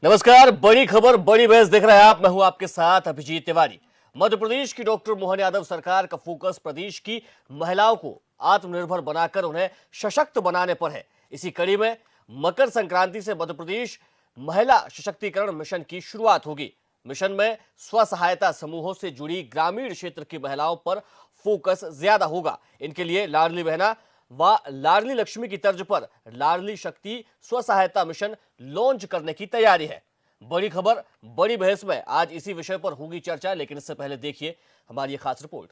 नमस्कार, बड़ी खबर बड़ी बहस देख रहे हैं आप। मैं हूं आपके साथ अभिजीत तिवारी। मध्य प्रदेश की डॉक्टर मोहन यादव सरकार का फोकस प्रदेश की महिलाओं को आत्मनिर्भर बनाकर उन्हें सशक्त बनाने पर है। इसी कड़ी में मकर संक्रांति से मध्य प्रदेश महिला सशक्तिकरण मिशन की शुरुआत होगी। मिशन में स्व सहायता समूहों से जुड़ी ग्रामीण क्षेत्र की महिलाओं पर फोकस ज्यादा होगा। इनके लिए लाडली बहना व लाडली लक्ष्मी की तर्ज पर लाडली शक्ति स्व सहायता मिशन लॉन्च करने की तैयारी है। बड़ी खबर बड़ी बहस में आज इसी विषय पर होगी चर्चा, लेकिन इससे पहले देखिए हमारी ये खास रिपोर्ट।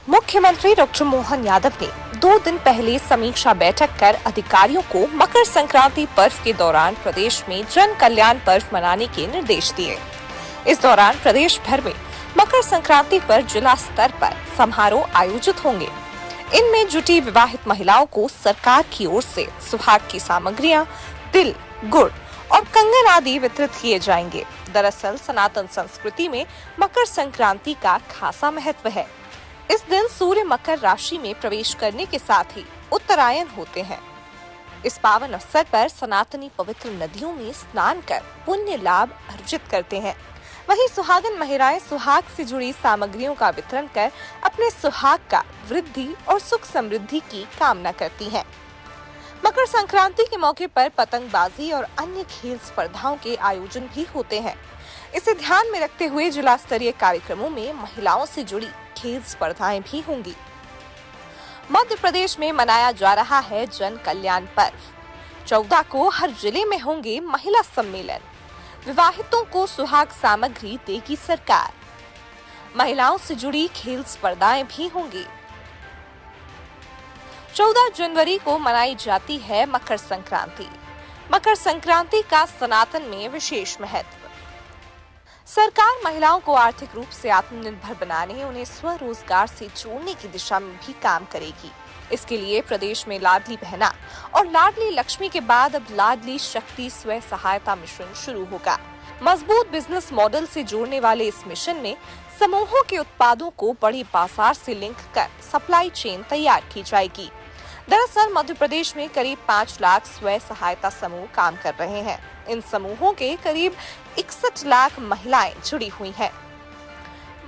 मुख्यमंत्री डॉक्टर मोहन यादव ने 2 दिन पहले समीक्षा बैठक कर अधिकारियों को मकर संक्रांति पर्व के दौरान प्रदेश में जन कल्याण पर्व मनाने के निर्देश दिए। इस दौरान प्रदेश भर में मकर संक्रांति पर जिला स्तर पर समारोह आयोजित होंगे। इनमें जुटी विवाहित महिलाओं को सरकार की ओर से सुहाग की सामग्रियां, तिल, गुड़ और कंगन आदि वितरित किए जाएंगे। दरअसल सनातन संस्कृति में मकर संक्रांति का खासा महत्व है। इस दिन सूर्य मकर राशि में प्रवेश करने के साथ ही उत्तरायण होते हैं। इस पावन अवसर पर सनातनी पवित्र नदियों में स्नान कर पुण्य लाभ अर्जित करते हैं। वहीं सुहागन महिलाएं सुहाग से जुड़ी सामग्रियों का वितरण कर अपने सुहाग का वृद्धि और सुख समृद्धि की कामना करती हैं। मकर संक्रांति के मौके पर पतंगबाजी और अन्य खेल स्पर्धाओं के आयोजन भी होते हैं। इसे ध्यान में रखते हुए जिला स्तरीय कार्यक्रमों में महिलाओं से जुड़ी खेल स्पर्धाएं भी होंगी। मध्य प्रदेश में मनाया जा रहा है जन कल्याण पर्व। 14 को हर जिले में होंगे महिला सम्मेलन। विवाहितों को सुहाग सामग्री देगी सरकार। महिलाओं से जुड़ी खेल स्पर्धाएं भी होंगी। 14 जनवरी को मनाई जाती है मकर संक्रांति। मकर संक्रांति का सनातन में विशेष महत्व। सरकार महिलाओं को आर्थिक रूप से आत्मनिर्भर बनाने, उन्हें स्वरोजगार से जोड़ने की दिशा में भी काम करेगी। इसके लिए प्रदेश में लाडली बहना और लाडली लक्ष्मी के बाद अब लाडली शक्ति स्व सहायता मिशन शुरू होगा। मजबूत बिजनेस मॉडल से जोड़ने वाले इस मिशन में समूहों के उत्पादों को बड़े बाजार से लिंक कर सप्लाई चेन तैयार की जाएगी। दरअसल मध्य प्रदेश में करीब 5 लाख स्व सहायता समूह काम कर रहे हैं। इन समूहों के करीब 61 लाख महिलाएं जुड़ी हुई हैं।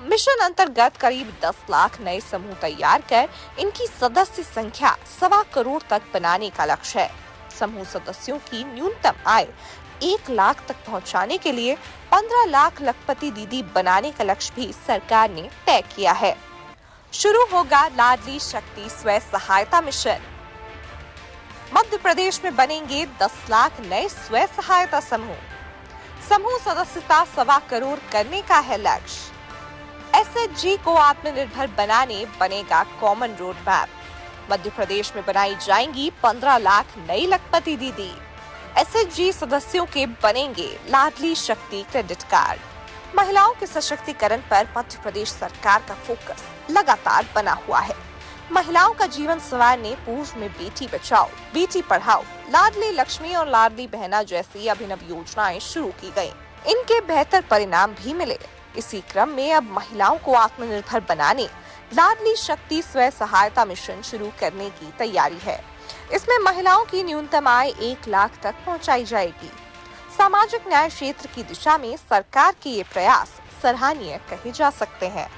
मिशन अंतर्गत करीब 10 लाख नए समूह तैयार कर इनकी सदस्य संख्या 1.25 करोड़ तक बनाने का लक्ष्य है। समूह सदस्यों की न्यूनतम आय 1 लाख तक पहुंचाने के लिए 15 लाख लखपति दीदी बनाने का लक्ष्य भी सरकार ने तय किया है। शुरू होगा लाडली शक्ति स्व सहायता मिशन। मध्य प्रदेश में बनेंगे 10 लाख नए स्व सहायता समूह। समूह सदस्यता 1.25 करोड़ करने का है लक्ष्य। एसएचजी को आत्मनिर्भर बनाने बनेगा common road map. Madhya Pradesh में बनाई जाएंगी 15 लाख नई लखपति दीदी। एसएचजी सदस्यों के बनेंगे लाडली शक्ति क्रेडिट कार्ड। महिलाओं के सशक्तिकरण पर मध्य प्रदेश सरकार का फोकस लगातार बना हुआ है। महिलाओं का जीवन संवारने पूर्व में बेटी बचाओ, बेटी पढ़ाओ, लाडली लक्ष्मी और लाडली बहना जैसी अभिनव योजनाएं शुरू की गयी। इनके बेहतर परिणाम भी मिले। इसी क्रम में अब महिलाओं को आत्मनिर्भर बनाने लाडली शक्ति स्व सहायता मिशन शुरू करने की तैयारी है। इसमें महिलाओं की न्यूनतम आय 1 लाख तक पहुंचाई जाएगी। सामाजिक न्याय क्षेत्र की दिशा में सरकार के ये प्रयास सराहनीय कहे जा सकते हैं।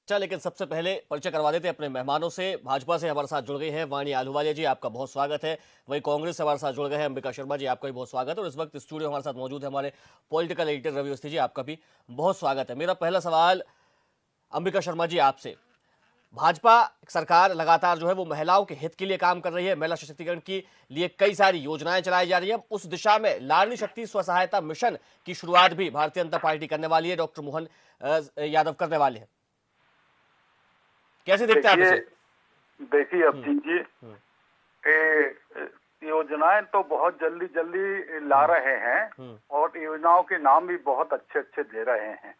लेकिन सबसे पहले परिचय करवा देते हैं अपने मेहमानों से। भाजपा से हमारे साथ जुड़ गई हैं वाणी आलूवालिया जी, आपका बहुत स्वागत है। वहीं कांग्रेस से हमारे साथ जुड़ गए हैं अंबिका शर्मा जी, आपका भी बहुत स्वागत है। और इस वक्त स्टूडियो हमारे साथ मौजूद है हमारे पॉलिटिकल एडिटर रवि अवस्थी जी, आपका भी बहुत स्वागत है। मेरा पहला सवाल अंबिका शर्मा जी आपसे। भाजपा सरकार लगातार जो है वो महिलाओं के हित के लिए काम कर रही है, महिला सशक्तिकरण के लिए कई सारी योजनाएं चलाई जा रही है। उस दिशा में लाडली शक्ति स्व सहायता मिशन की शुरुआत भी भारतीय जनता पार्टी करने वाली है, डॉक्टर मोहन यादव करने वाले हैं। कैसे देखते हैं आप इसे? देखिए अभिजीत जी, योजनाएं तो बहुत जल्दी जल्दी ला रहे हैं और योजनाओं के नाम भी बहुत अच्छे अच्छे दे रहे हैं,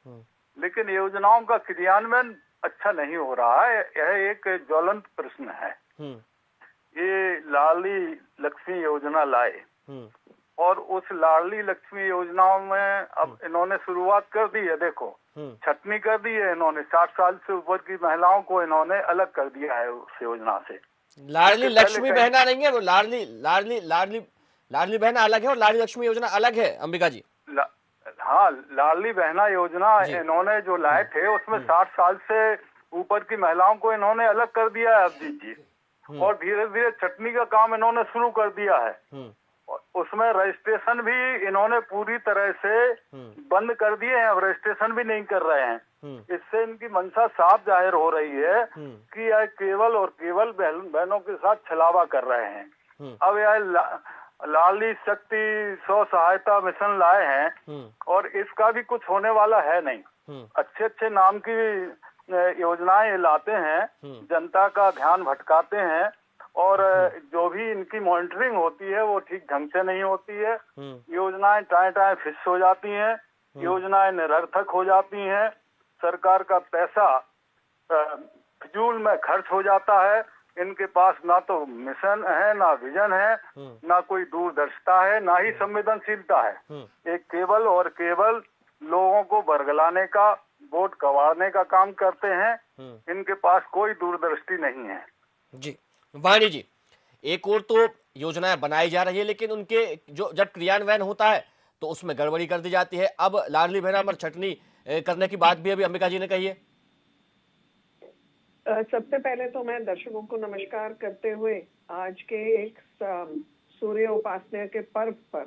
लेकिन योजनाओं का क्रियान्वयन अच्छा नहीं हो रहा है। यह एक ज्वलंत प्रश्न है। ये लाडली लक्ष्मी योजना लाए और उस लाडली लक्ष्मी योजनाओं में अब इन्होंने शुरुआत कर दी है। देखो छटनी कर दी है इन्होंने, 60 साल से ऊपर की महिलाओं को इन्होंने अलग कर दिया है उस योजना से। लाडली लक्ष्मी बहना नहीं है वो, लाडली लाडली लाडली लाडली बहना अलग है और लाडली लक्ष्मी योजना अलग है अंबिका जी। हाँ, लाडली बहना योजना इन्होंने जो लाए थे उसमें 60 साल से ऊपर की महिलाओं को इन्होंने अलग कर दिया है अभिजीत जी। और धीरे धीरे छटनी का काम इन्होंने शुरू कर दिया है। उसमें रजिस्ट्रेशन भी इन्होंने पूरी तरह से बंद कर दिए हैं, अब रजिस्ट्रेशन भी नहीं कर रहे हैं। इससे इनकी मंशा साफ जाहिर हो रही है कि यह केवल और केवल बहनों के साथ छलावा कर रहे हैं। अब यह लाडली शक्ति स्व सहायता मिशन लाए हैं और इसका भी कुछ होने वाला है नहीं। अच्छे अच्छे नाम की योजनाएं लाते हैं, जनता का ध्यान भटकाते हैं और जो भी इनकी मॉनिटरिंग होती है वो ठीक ढंग से नहीं होती है। योजनाएं टाए फिस हो जाती हैं, योजनाएं निरर्थक हो जाती हैं, सरकार का पैसा फिजूल में खर्च हो जाता है। इनके पास ना तो मिशन है, ना विजन है, ना कोई दूरदर्शिता है, ना ही संवेदनशीलता है। एक केवल और केवल लोगों को बरगलाने का, वोट कवाड़ने का काम करते हैं। इनके पास कोई दूरदृष्टि नहीं है। जी वाणी जी, एक और तो योजनाएं बनाई जा रही है लेकिन उनके जो जब क्रियान्वयन होता है तो उसमें गड़बड़ी कर दी जाती है। अब लाडली बहना पर छटनी करने की बात भी अभी अंबिका जी ने कही है। सबसे पहले तो मैं दर्शकों को नमस्कार करते हुए आज के एक सूर्य उपासना के पर्व पर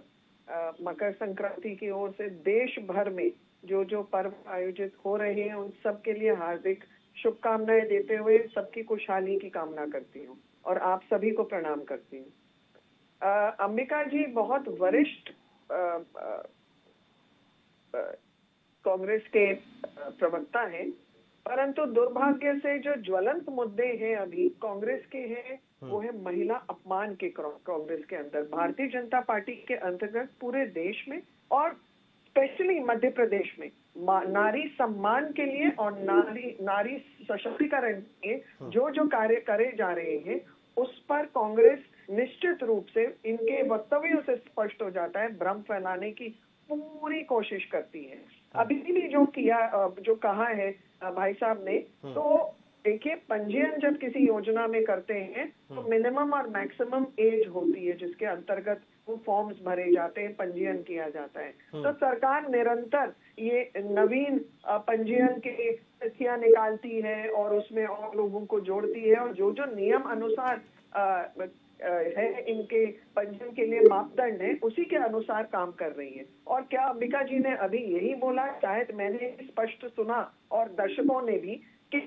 मकर संक्रांति की ओर से देश भर में जो जो पर्व आयोजित हो रहे हैं उन सब के लिए हार्दिक शुभकामनाएं देते हुए सबकी खुशहाली की कामना करती हूँ और आप सभी को प्रणाम करती हूँ। अंबिका जी बहुत वरिष्ठ कांग्रेस के प्रवक्ता हैं, परंतु दुर्भाग्य से जो ज्वलंत मुद्दे हैं अभी कांग्रेस के हैं वो है महिला अपमान के। कांग्रेस के अंदर भारतीय जनता पार्टी के अंतर्गत पूरे देश में और स्पेशली मध्य प्रदेश में नारी सम्मान के लिए और नारी सशक्तिकरण के लिए जो जो कार्य करे जा रहे हैं उस पर कांग्रेस निश्चित रूप से इनके वक्तव्यों से स्पष्ट हो जाता है भ्रम फैलाने की पूरी कोशिश करती है। अभी भी जो कहा है भाई साहब ने, तो देखिए पंजीयन जब किसी योजना में करते हैं तो मिनिमम और मैक्सिमम एज होती है जिसके अंतर्गत वो फॉर्म्स भरे जाते हैं, पंजीयन किया जाता है। तो सरकार निरंतर ये नवीन पंजीयन के तिथियां निकालती है और उसमें और लोगों को जोड़ती है और जो जो नियम अनुसार है इनके पंजीयन के लिए मापदंड है उसी के अनुसार काम कर रही है। और क्या अंबिका जी ने अभी यही बोला, शायद मैंने स्पष्ट सुना और दर्शकों ने भी, कि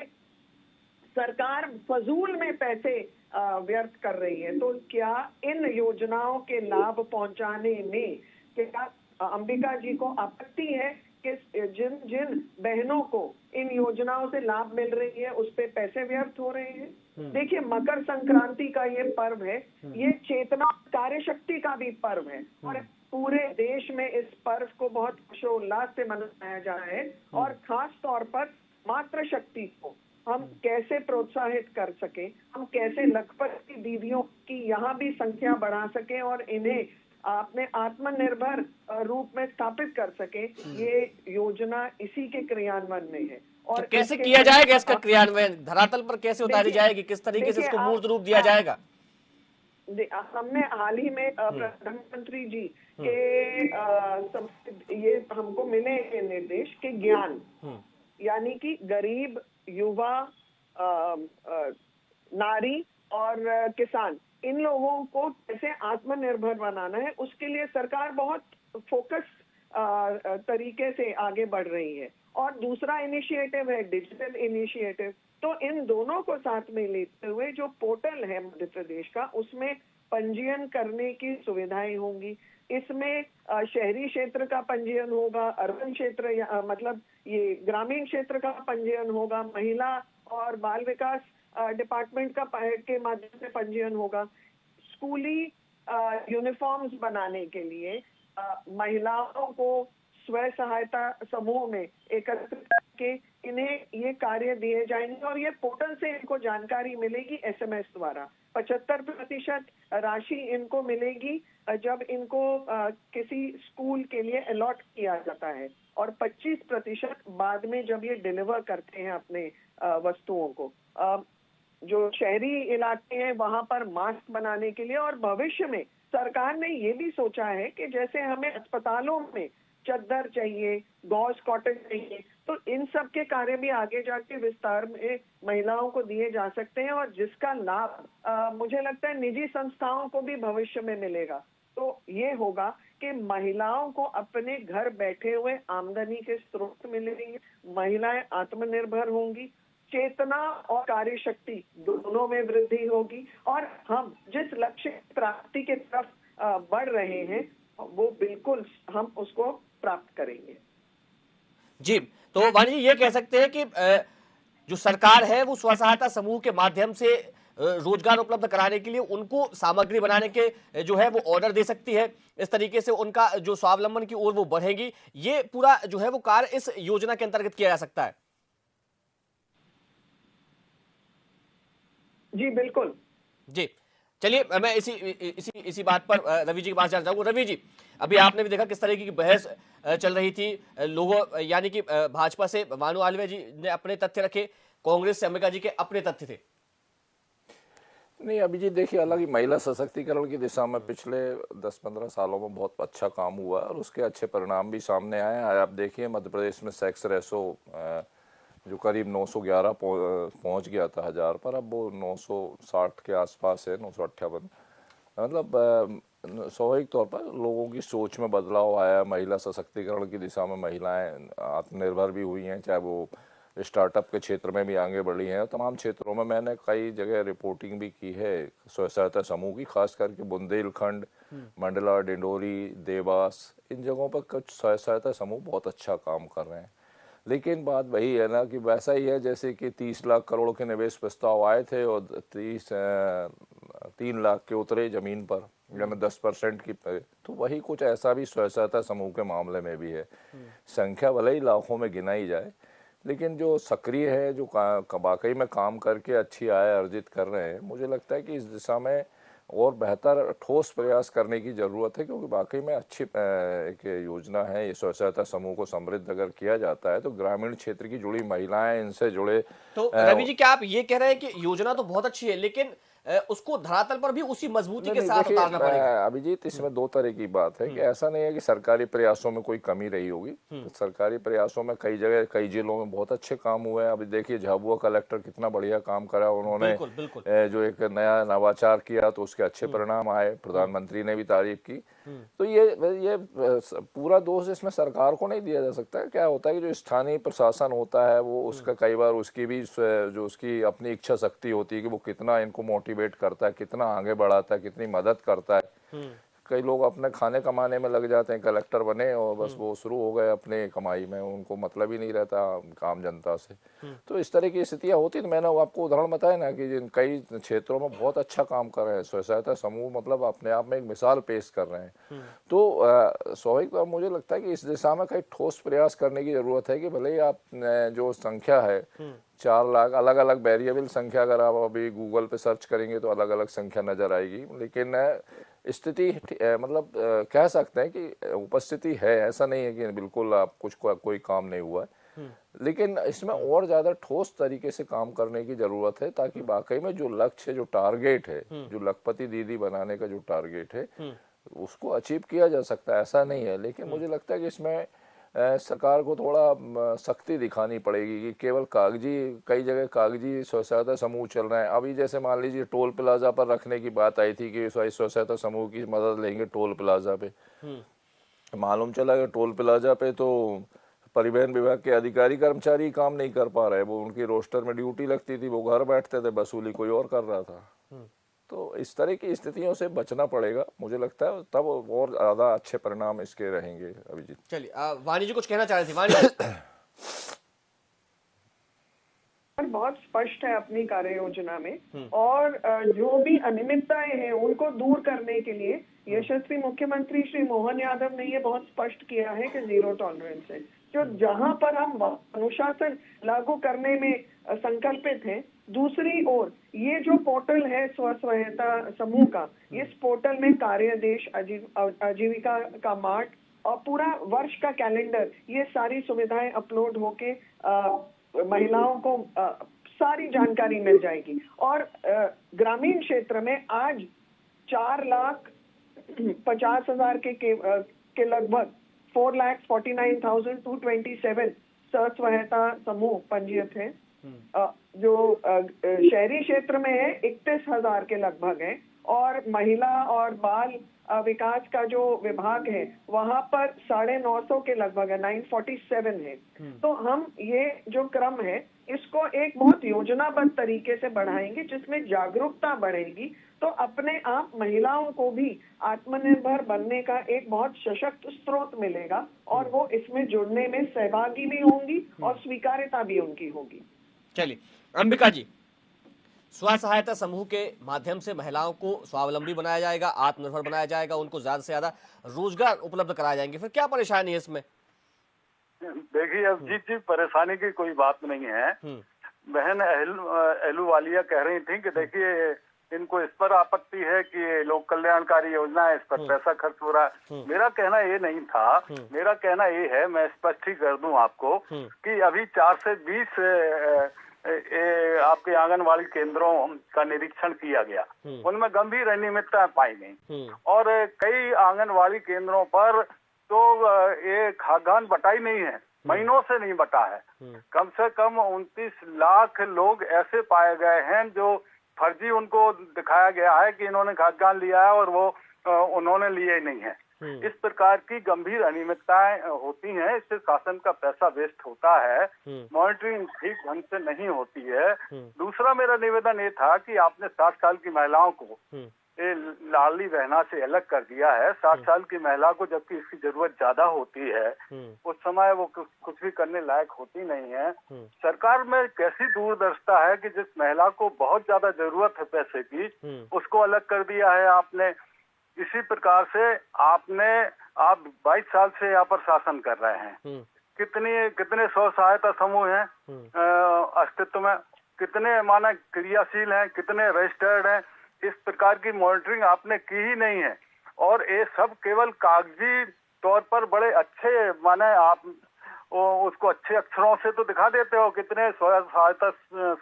सरकार फजूल में पैसे व्यर्थ कर रही है। तो क्या इन योजनाओं के लाभ पहुंचाने में क्या अंबिका जी को आपत्ति है कि जिन जिन बहनों को इन योजनाओं से लाभ मिल रही है उस पे पैसे व्यर्थ हो रहे हैं? देखिए मकर संक्रांति का ये पर्व है, ये चेतना कार्य शक्ति का भी पर्व है और पूरे देश में इस पर्व को बहुत हर्षोल्लास से मनाया जा रहा है। और खास तौर पर मातृ शक्ति को हम कैसे प्रोत्साहित कर सके, हम कैसे लखपति दीदियों की यहाँ भी संख्या बढ़ा सके और इन्हें अपने आत्मनिर्भर रूप में स्थापित कर सके, ये योजना इसी के क्रियान्वयन में है। और तो कैसे किया जाएगा इसका क्रियान्वयन, धरातल पर कैसे उतारी जाएगी, किस तरीके से इसको मूर्त रूप दिया जाएगा? हमने हाल ही में प्रधानमंत्री जी के ये हमको मिले निर्देश के ज्ञान, यानी कि गरीब, युवा, नारी और किसान, इन लोगों को कैसे आत्मनिर्भर बनाना है उसके लिए सरकार बहुत फोकस तरीके से आगे बढ़ रही है। और दूसरा इनिशिएटिव है डिजिटल इनिशिएटिव। तो इन दोनों को साथ में लेते हुए जो पोर्टल है मध्य प्रदेश का, उसमें पंजीयन करने की सुविधाएं होंगी। इसमें शहरी क्षेत्र का पंजीयन होगा, अर्बन क्षेत्र मतलब ये ग्रामीण क्षेत्र का पंजीयन होगा, महिला और बाल विकास डिपार्टमेंट का के माध्यम से पंजीयन होगा। स्कूली यूनिफॉर्म्स बनाने के लिए महिलाओं को स्व सहायता समूह में एकत्रित करके इन्हें ये कार्य दिए जाएंगे और ये पोर्टल से इनको जानकारी मिलेगी एसएमएस द्वारा। 75% राशि इनको मिलेगी जब इनको किसी स्कूल के लिए अलॉट किया जाता है और 25% बाद में जब ये डिलीवर करते हैं अपने वस्तुओं को। जो शहरी इलाके हैं वहां पर मास्क बनाने के लिए, और भविष्य में सरकार ने ये भी सोचा है कि जैसे हमें अस्पतालों में चद्दर चाहिए, गॉज कॉटन चाहिए, तो इन सब के कार्य भी आगे जाके विस्तार में महिलाओं को दिए जा सकते हैं और जिसका लाभ मुझे लगता है निजी संस्थाओं को भी भविष्य में मिलेगा। तो ये होगा कि महिलाओं को अपने घर बैठे हुए आमदनी के स्रोत मिलेंगे, महिलाएं आत्मनिर्भर होंगी, चेतना और कार्यशक्ति दोनों में वृद्धि होगी और हम जिस लक्ष्य प्राप्ति की तरफ बढ़ रहे हैं वो बिल्कुल हम उसको प्राप्त करेंगे। जी, तो वाणी जी ये कह सकते हैं कि जो सरकार है वो स्व सहायता समूह के माध्यम से रोजगार उपलब्ध कराने के लिए उनको सामग्री बनाने के जो है वो ऑर्डर दे सकती है। इस तरीके से उनका जो स्वावलंबन की ओर वो बढ़ेगी। ये पूरा जो है वो कार्य इस योजना के अंतर्गत किया जा सकता है। जी बिल्कुल। जी, चलिए मैं इसी बात पर रवि जी के पास जाना चाहूंगा। रवि जी, अभी आपने भी देखा किस तरीके की बहस चल रही थी। लोगों यानी कि भाजपा से भानु आलवे जी ने अपने तथ्य रखे, कांग्रेस से अंबिका जी के अपने तथ्य थे। नहीं अभिजीत, देखिए अलग ही महिला सशक्तिकरण की दिशा में पिछले 10-15 सालों में बहुत अच्छा काम हुआ और उसके अच्छे परिणाम भी सामने आए हैं। आप देखिए मध्य प्रदेश में सेक्स रेशो जो करीब 911 पहुंच गया था 1000 पर, अब वो 960 के आसपास है, 958। मतलब स्वाभाविक तौर पर लोगों की सोच में बदलाव आया। महिला सशक्तिकरण की दिशा में महिलाएं आत्मनिर्भर भी हुई हैं, चाहे वो स्टार्टअप के क्षेत्र में भी आगे बढ़ी हैं। तमाम क्षेत्रों में मैंने कई जगह रिपोर्टिंग भी की है स्व सहायता समूह की, खास करके बुंदेलखंड, मंडला, डिंडोरी, देवास, इन जगहों पर कुछ स्व सहायता समूह बहुत अच्छा काम कर रहे हैं। लेकिन बात वही है ना कि वैसा ही है जैसे कि 30 लाख करोड़ के निवेश प्रस्ताव आए थे और 3 लाख के उतरे जमीन पर, यानी 10% की। तो वही कुछ ऐसा भी स्व सहायता समूह के मामले में भी है। संख्या भले ही लाखों में गिनाई जाए, लेकिन जो सक्रिय है, जो वाकई में काम करके अच्छी आय अर्जित कर रहे हैं, मुझे लगता है कि इस दिशा में और बेहतर ठोस प्रयास करने की ज़रूरत है, क्योंकि वाकई में अच्छी एक योजना है। ये स्व सहायता समूह को समृद्ध अगर किया जाता है तो ग्रामीण क्षेत्र की जुड़ी महिलाएं, इनसे जुड़े। तो रवि जी, क्या आप ये कह रहे हैं कि योजना तो बहुत अच्छी है लेकिन उसको धरातल पर भी उसी मजबूती के साथ उतारना पड़ेगा? अभिजीत, इसमें दो तरह की बात है कि ऐसा नहीं है कि सरकारी प्रयासों में कोई कमी रही होगी। तो सरकारी प्रयासों में कई जगह, कई जिलों में बहुत अच्छे काम हुए हैं। अभी देखिए झाबुआ कलेक्टर कितना बढ़िया काम करा उन्होंने। बिल्कुल। जो एक नया नवाचार किया तो उसके अच्छे परिणाम आए, प्रधानमंत्री ने भी तारीफ की। तो ये पूरा दोष इसमें सरकार को नहीं दिया जा सकता। क्या होता है कि जो स्थानीय प्रशासन होता है वो उसका कई बार उसकी भी जो उसकी अपनी इच्छा शक्ति होती है कि वो कितना इनको मोटिवेट करता है, कितना आगे बढ़ाता है, कितनी मदद करता है। कई लोग अपने खाने कमाने में लग जाते हैं, कलेक्टर बने और बस वो शुरू हो गए अपने कमाई में, उनको मतलब ही नहीं रहता काम जनता से। तो इस तरह की स्थितियां होती। तो मैंने आपको उदाहरण बताया ना कि जिन कई क्षेत्रों में बहुत अच्छा काम कर रहे हैं स्व सहायता समूह, मतलब अपने आप में एक मिसाल पेश कर रहे हैं। तो स्वाभाविक मुझे लगता है कि इस दिशा में कई ठोस प्रयास करने की जरूरत है कि भले ही आप जो संख्या है 4 लाख, अलग अलग वेरिएबल संख्या अगर आप अभी गूगल पे सर्च करेंगे तो अलग अलग संख्या नजर आएगी, लेकिन स्थिति मतलब कह सकते हैं कि उपस्थिति है। ऐसा नहीं है कि बिल्कुल आप कोई काम नहीं हुआ है, लेकिन इसमें और ज्यादा ठोस तरीके से काम करने की जरूरत है, ताकि वाकई में जो लक्ष्य, जो टारगेट है, जो लखपति दीदी बनाने का जो टारगेट है, उसको अचीव किया जा सकता है। ऐसा नहीं है, लेकिन मुझे लगता है कि इसमें सरकार को थोड़ा सख्ती दिखानी पड़ेगी कि केवल कागजी, कई जगह कागजी स्व सहायता समूह चल रहे हैं। अभी जैसे मान लीजिए टोल प्लाजा पर रखने की बात आई थी कि स्व सहायता समूह की मदद लेंगे टोल प्लाजा पे। मालूम चला कि टोल प्लाजा पे तो परिवहन विभाग के अधिकारी कर्मचारी काम नहीं कर पा रहे। वो उनकी रोस्टर में ड्यूटी लगती थी, वो घर बैठते थे, वसूली कोई और कर रहा था। तो इस तरह की स्थितियों से बचना पड़ेगा, मुझे लगता है, तब और ज्यादा अच्छे परिणाम इसके रहेंगे। अभिजीत, चलिए वाणी जी कुछ कहना चाह रहे थे। वाणी जी बहुत स्पष्ट स्पष्ट है अपनी कार्य योजना में, और जो भी अनियमितताएं हैं उनको दूर करने के लिए यशस्वी मुख्यमंत्री श्री मोहन यादव ने ये बहुत स्पष्ट किया है कि जीरो टॉलरेंस है। जो जहां पर हम अनुशासन लागू करने में संकल्पित हैं, दूसरी ओर ये जो पोर्टल है स्व सहायता समूह का, इस पोर्टल में कार्यदेश, आजीविका का मार्ट और पूरा वर्ष का कैलेंडर, ये सारी सुविधाएं अपलोड होके महिलाओं को सारी जानकारी मिल जाएगी। और ग्रामीण क्षेत्र में आज 4,50,000 के लगभग 4,49,227 स्व सहायता समूह पंजीयत हैं। जो शहरी क्षेत्र में है 31,000 के लगभग है, और महिला और बाल विकास का जो विभाग है वहां पर 950 के लगभग है, 947 है। तो हम ये जो क्रम है इसको एक बहुत योजनाबद्ध तरीके से बढ़ाएंगे, जिसमें जागरूकता बढ़ेगी, तो अपने आप महिलाओं को भी आत्मनिर्भर बनने का एक बहुत सशक्त स्रोत मिलेगा, और वो इसमें जुड़ने में सहभागी भी होंगी और स्वीकार्यता भी उनकी होगी। चलिए अंबिका जी, स्व सहायता समूह के माध्यम से महिलाओं को स्वावलंबी बनाया जाएगा, आत्मनिर्भर बनाया जाएगा, उनको ज्यादा से ज्यादा रोजगार उपलब्ध कराए जाएंगे, फिर क्या परेशानी है इसमें? देखिए अभिजीत जी, परेशानी की कोई बात नहीं है। बहन अहलूवालिया कह रही थी कि देखिए इनको इस पर आपत्ति है कि लोक कल्याणकारी योजना है, इस पर पैसा खर्च हो रहा है। मेरा कहना ये नहीं था, मेरा कहना ये है, मैं स्पष्ट ही कर दूं आपको कि अभी 4 से 20 आपके आंगनवाड़ी केंद्रों का निरीक्षण किया गया, उनमें गंभीर अनियमितता पाई गई, और कई आंगनवाड़ी केंद्रों पर तो ये खाद्यान्न बटा ही नहीं है, महीनों से नहीं बटा है। कम से कम 29 लाख लोग ऐसे पाए गए हैं जो फर्जी उनको दिखाया गया है कि इन्होंने खाद्यान्न लिया है और वो उन्होंने लिए ही नहीं है। इस प्रकार की गंभीर अनियमितताएं होती हैं, इससे शासन का पैसा वेस्ट होता है, मॉनिटरिंग ठीक ढंग से नहीं होती है। दूसरा मेरा निवेदन ये था कि आपने 60 साल की महिलाओं को ये लाडली बहना से अलग कर दिया है। 60 साल की महिला को जबकि इसकी जरूरत ज्यादा होती है, उस समय वो कुछ भी करने लायक होती नहीं है। सरकार में कैसी दूरदर्शिता है कि जिस महिला को बहुत ज्यादा जरूरत है पैसे की, उसको अलग कर दिया है आपने। इसी प्रकार से आप 22 साल से यहाँ पर शासन कर रहे हैं। कितने स्व सहायता समूह हैं अस्तित्व में, कितने माना क्रियाशील हैं, कितने रजिस्टर्ड हैं? इस प्रकार की मॉनिटरिंग आपने की ही नहीं है, और ये सब केवल कागजी तौर पर बड़े अच्छे माने आप उसको अच्छे अक्षरों से तो दिखा देते हो कितने स्व सहायता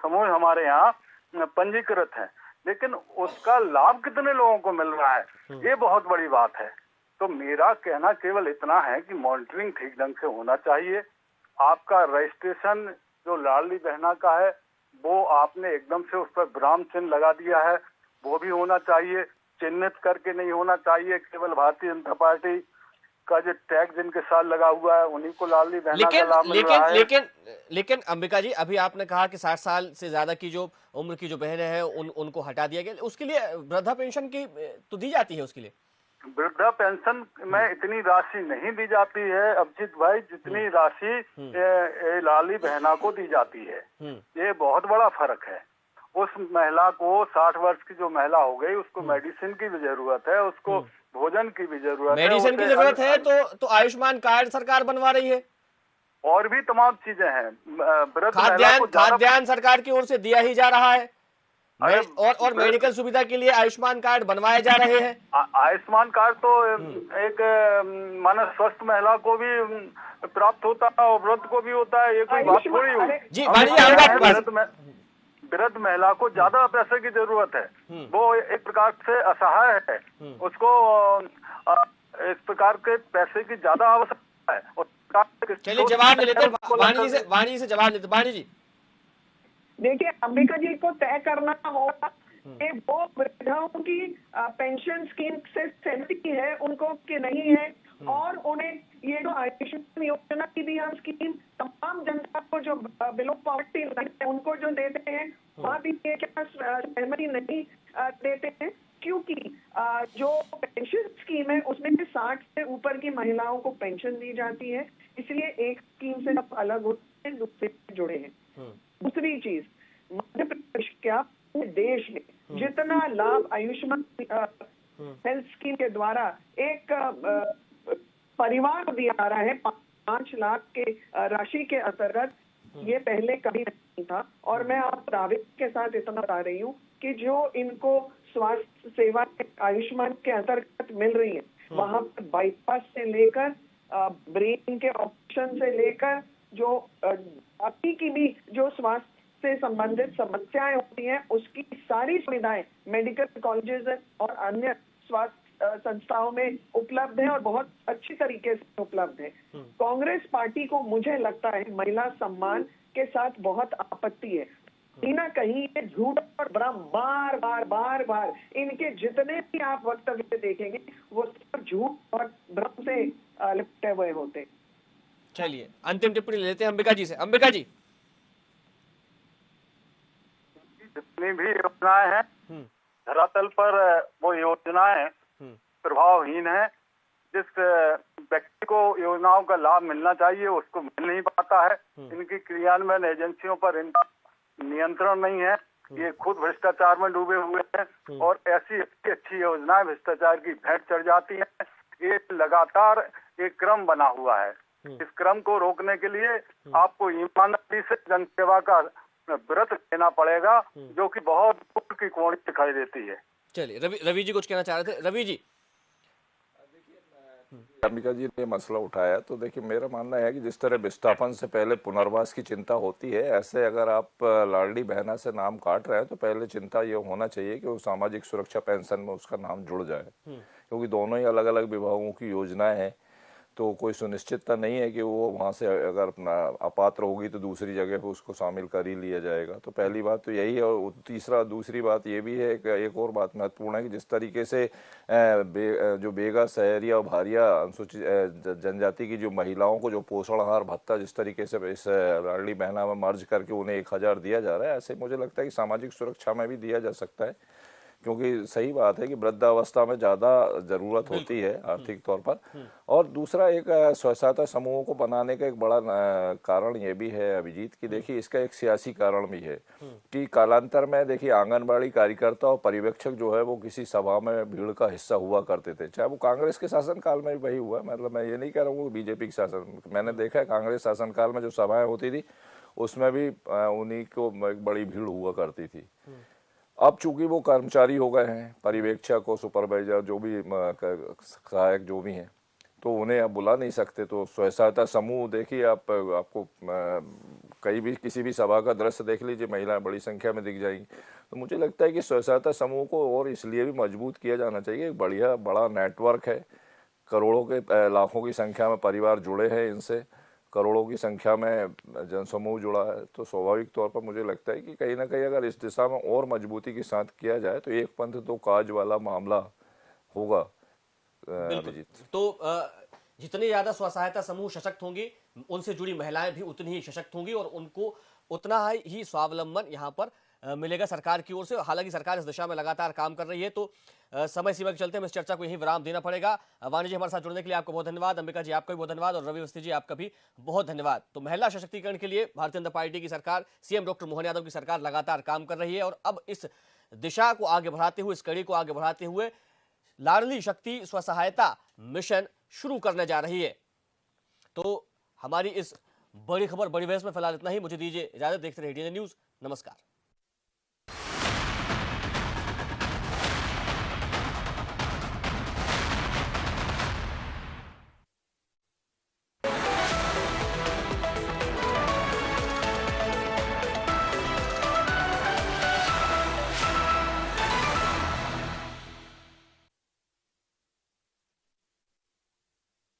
समूह हमारे यहाँ पंजीकृत हैं, लेकिन उसका लाभ कितने लोगों को मिल रहा है, ये बहुत बड़ी बात है। तो मेरा कहना केवल इतना है कि मॉनिटरिंग ठीक ढंग से होना चाहिए। आपका रजिस्ट्रेशन जो लाडली बहना का है वो आपने एकदम से उस पर विराम चिन्ह लगा दिया है, वो भी होना चाहिए, चिन्हित करके नहीं होना चाहिए। केवल भारतीय जनता पार्टी का जो टैग जिनके साथ लगा हुआ है उन्हीं को लाडली बहना का लाभ मिल रहा है। लेकिन अंबिका जी, अभी आपने कहा कि 60 साल से ज्यादा की जो उम्र की जो बहनें हैं उनको हटा दिया गया, उसके लिए वृद्धा पेंशन की तो दी जाती है। उसके लिए वृद्धा पेंशन में इतनी राशि नहीं दी जाती है अभिजीत भाई, जितनी राशि लाडली बहना को दी जाती है। ये बहुत बड़ा फर्क है। उस महिला को 60 वर्ष की जो महिला हो गई उसको मेडिसिन की भी जरूरत है, उसको भोजन की भी जरूरत है, मेडिसिन की जरूरत है तो आयुष्मान कार्ड सरकार बनवा रही है, और भी तमाम चीजें हैं। खाद्यान्न सरकार की ओर से दिया ही जा रहा है, और मेडिकल सुविधा के लिए आयुष्मान कार्ड बनवाए जा रहे हैं। आयुष्मान कार्ड तो एक मानव स्वस्थ महिला को भी प्राप्त होता है और वृद्ध को भी होता है, ये कोई बात थोड़ी हुई जी। वृद्ध महिला को ज्यादा पैसे की जरूरत है, वो एक प्रकार से असहाय है, उसको इस प्रकार के पैसे की ज्यादा आवश्यकता है। चलिए जवाब ले लेते हैं, वाणी से जवाब लेते। वाणी जी, देखिए अंबिका जी को तय करना होगा कि वो वृद्धाओं की पेंशन स्कीम से सहमति है उनको कि नहीं है, और उन्हें ये जो आयुष्मान योजना की भी हम स्कीम तमाम जनता को जो बिलो पॉवर्टी उनको जो देते हैं वहाँ भी ये क्या सहमति नहीं देते हैं, क्योंकि जो पेंशन स्कीम है उसमें 60 से ऊपर की महिलाओं को पेंशन दी जाती है, इसलिए एक स्कीम से सब अलग होते हैं, दूसरे से जुड़े हैं। दूसरी चीज, मध्य प्रदेश क्या पूरे देश में जितना लाभ आयुष्मान हेल्थ स्कीम के द्वारा एक परिवार को दिया जा रहा है 5 लाख के राशि के अंतर्गत, ये पहले कभी नहीं था। और मैं आप दावे के साथ इतना बता रही हूँ कि जो इनको स्वास्थ्य सेवा आयुष्मान के अंतर्गत मिल रही है, वहां पर बाईपास से लेकर ब्रेन के ऑपरेशन से लेकर जो बाकी की भी जो स्वास्थ्य से संबंधित समस्याएं होती हैं, उसकी सारी सुविधाएं मेडिकल कॉलेजेस और अन्य स्वास्थ्य संस्थाओं में उपलब्ध है और बहुत अच्छी तरीके से उपलब्ध है। कांग्रेस पार्टी को मुझे लगता है महिला सम्मान के साथ बहुत आपत्ति है। कहीं ना कहीं ये झूठ और भ्रम बार बार इनके जितने भी आप वक्तव्य देखेंगे वो सब झूठ और भ्रम से लिपटे हुए होते। चलिए अंतिम टिप्पणी लेते हैं अंबिका जी से। अंबिका जी, जितनी भी योजनाएं हैं धरातल पर वो योजनाएं प्रभावहीन है। जिस व्यक्ति को योजनाओं का लाभ मिलना चाहिए उसको मिल नहीं पाता है। इनकी क्रियान्वयन एजेंसियों पर इनका नियंत्रण नहीं है। ये खुद भ्रष्टाचार में डूबे हुए हैं और ऐसी अच्छी योजनाएं भ्रष्टाचार की भेंट चढ़ जाती हैं। ये लगातार एक क्रम बना हुआ है। इस क्रम को रोकने के लिए आपको ईमानदारी से जनसेवा का व्रत लेना पड़ेगा, जो कि बहुत दूर की कोण दिखाई देती है। चलिए रवि जी कुछ कहना चाह रहे थे। रवि जी, अंबिका जी ने मसला उठाया, तो देखिए मेरा मानना है कि जिस तरह विस्थापन से पहले पुनर्वास की चिंता होती है, ऐसे अगर आप लाडली बहना से नाम काट रहे हैं तो पहले चिंता ये होना चाहिए कि वो सामाजिक सुरक्षा पेंशन में उसका नाम जुड़ जाए, क्योंकि दोनों ही अलग अलग विभागों की योजनाएं हैं। तो कोई सुनिश्चितता नहीं है कि वो वहाँ से अगर अपना अपात्र होगी तो दूसरी जगह पे उसको शामिल कर ही लिया जाएगा। तो पहली बात तो यही है। और दूसरी बात ये भी है कि एक और बात महत्वपूर्ण है कि जिस तरीके से जो बेगा, सहरिया और भारिया अनुसूचित जनजाति की जो महिलाओं को जो पोषण आहार भत्ता जिस तरीके से इस लाडली बहना में मर्ज करके उन्हें 1000 दिया जा रहा है, ऐसे मुझे लगता है कि सामाजिक सुरक्षा में भी दिया जा सकता है, क्योंकि सही बात है कि वृद्धावस्था में ज़्यादा ज़रूरत होती है आर्थिक तौर पर। और दूसरा एक स्वयं सहायता समूहों को बनाने का एक बड़ा कारण ये भी है अभिजीत की, देखिए इसका एक सियासी कारण भी है कि कालांतर में देखिए आंगनबाड़ी कार्यकर्ता और पर्यवेक्षक जो है वो किसी सभा में भीड़ का हिस्सा हुआ करते थे, चाहे वो कांग्रेस के शासनकाल में भी वही हुआ। मतलब मैं ये नहीं कह रहा हूँ बीजेपी के शासन, मैंने देखा है कांग्रेस शासनकाल में जो सभाएं होती थी उसमें भी उन्हीं को एक बड़ी भीड़ हुआ करती थी। अब चूंकि वो कर्मचारी हो गए हैं, पर्यवेक्षक और सुपरवाइजर जो भी सहायक जो भी हैं, तो उन्हें अब बुला नहीं सकते। तो स्वयं सहायता समूह देखिए आपको कहीं भी किसी भी सभा का दृश्य देख लीजिए, महिलाएं बड़ी संख्या में दिख जाएंगी। तो मुझे लगता है कि स्वयं सहायता समूह को और इसलिए भी मजबूत किया जाना चाहिए। एक बड़ा नेटवर्क है, करोड़ों के लाखों की संख्या में परिवार जुड़े हैं इनसे, करोड़ों की संख्या में जनसमूह जुड़ा है। तो स्वाभाविक तौर पर मुझे लगता है कि कहीं ना कहीं अगर इस दिशा में और मजबूती के साथ किया जाए तो एक पंथ दो काज वाला मामला होगा। अभिजीत, तो जितनी ज्यादा स्व सहायता समूह सशक्त होंगे, उनसे जुड़ी महिलाएं भी उतनी ही सशक्त होंगी और उनको उतना ही स्वावलंबन यहाँ पर मिलेगा सरकार की ओर से। हालांकि सरकार इस दिशा में लगातार काम कर रही है। तो समय सीमा के चलते हमें इस चर्चा को यही विराम देना पड़ेगा। वाणी जी हमारे साथ जुड़ने के लिए आपको बहुत धन्यवाद, अंबिका जी आपका भी बहुत धन्यवाद और रवि अवस्थी जी आपका भी बहुत धन्यवाद। तो महिला सशक्तिकरण के लिए भारतीय जनता पार्टी की सरकार, सीएम डॉक्टर मोहन यादव की सरकार लगातार काम कर रही है और अब इस दिशा को आगे बढ़ाते हुए, इस कड़ी को आगे बढ़ाते हुए लाडली शक्ति स्व सहायता मिशन शुरू करने जा रही है। तो हमारी इस बड़ी खबर, बड़ी बहस में फिलहाल इतना ही। मुझे दीजिए इजाजत, देखते रहिए डीएनए न्यूज। नमस्कार।